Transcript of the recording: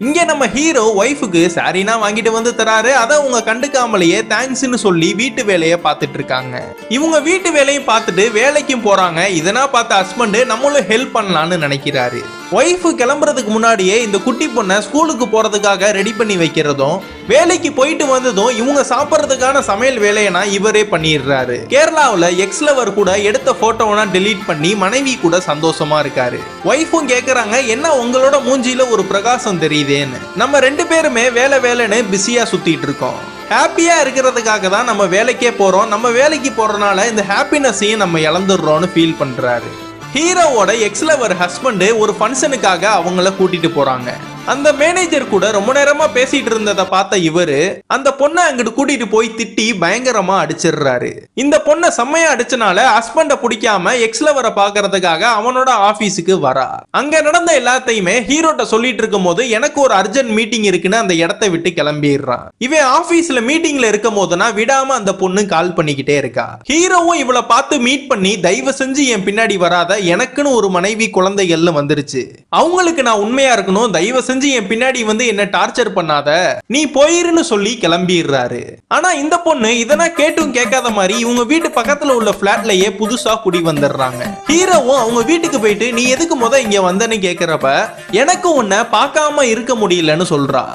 இங்க நம்ம ஹீரோ ஒய்ஃபுக்கு சாரினா வாங்கிட்டு வந்து தராரு. அதை அவங்க கண்டுக்காமலேயே தேங்க்ஸ்னு சொல்லி வீட்டு வேலையை பார்த்துட்டு இருக்காங்க. இவங்க வீட்டு வேலையும் பார்த்துட்டு வேலைக்கும் போறாங்க. இதனா பார்த்த ஹஸ்பண்ட் நம்மளும் ஹெல்ப் பண்ணலாம்னு நினைக்கிறாரு. ஒய்ஃபு கிளம்புறதுக்கு முன்னாடியே இந்த குட்டி பொண்ணை ஸ்கூலுக்கு போறதுக்காக ரெடி பண்ணி வைக்கிறதும், வேலைக்கு போயிட்டு வந்ததும் இவங்க சாப்பிட்றதுக்கான சமையல் வேலையனா இவரே பண்ணிடுறாரு. கேரளாவில் எக்ஸ் லவர் கூட எடுத்த போட்டோவனா டெலீட் பண்ணி மனைவி கூட சந்தோஷமா இருக்காரு. ஒய்ஃபும் கேக்குறாங்க, என்ன உங்களோட மூஞ்சியில ஒரு பிரகாசம் தெரியுதேன்னு. நம்ம 2 பேருமே வேலைன்னு பிஸியா சுத்திட்டு இருக்கோம். ஹாப்பியா இருக்கிறதுக்காக தான் நம்ம வேலைக்கே போறோம். நம்ம வேலைக்கு போறதுனால இந்த ஹாப்பினஸையும் நம்ம இழந்துடுறோம்னு ஃபீல் பண்றாரு. ஹீரோவோட எக்ஸ் லவர் ஹஸ்பண்ட் ஒரு ஃபங்க்ஷனுக்காக அவங்கள கூட்டிட்டு போறாங்க. அந்த மேனேஜர் கூட ரொம்ப நேரமா பேசிட்டு இருந்ததை பார்த்த இவரு அந்த பொண்ணை அங்கிட்டு கூட்டிட்டு போய் திட்டி பயங்கரமா அடிச்சிடுறாரு. இந்த பொண்ணை செம்மையா அடிச்சனால ஹஸ்பண்ட பிடிக்காம எக்ஸ் லவரை பாக்குறதுக்காக அவனோட ஆபீஸுக்கு வரா. அங்க நடந்த எல்லாத்தையுமே ஹீரோட்ட சொல்லிட்டு இருக்கும் போது எனக்கு ஒரு அர்ஜென்ட் மீட்டிங் இருக்குன்னு அந்த இடத்தை விட்டு கிளம்பிடுறான். இவன் ஆபீஸ்ல மீட்டிங்ல இருக்கும் போதுனா விடாம அந்த பொண்ணு கால் பண்ணிக்கிட்டே இருக்கா. ஹீரோவும் இவளை பார்த்து மீட் பண்ணி, தயவு செஞ்சு என் பின்னாடி வராத, எனக்குன்னு ஒரு மனைவி குழந்தைகள்னு வந்துருச்சு, அவங்களுக்கு நான் உண்மையா இருக்கணும், தயவு செஞ்சு என் பின்னாடி வந்து என்ன டார்ச்சர் பண்ணாத, நீ போயிருன்னு சொல்லி கிளம்பிடுறாரு. ஆனா இந்த பொண்ணு இதெல்லாம் கேட்டும் கேட்காத மாதிரி இவங்க வீட்டு பக்கத்துல உள்ள பிளாட்லயே புதுசா குடி வந்துடுறாங்க. ஹீரோவும் அவங்க வீட்டுக்கு போயிட்டு நீ எதுக்கு இங்க வந்தன்னு கேக்குறப்ப எனக்கு உன்னை பார்க்காம இருக்க முடியலன்னு சொல்றா.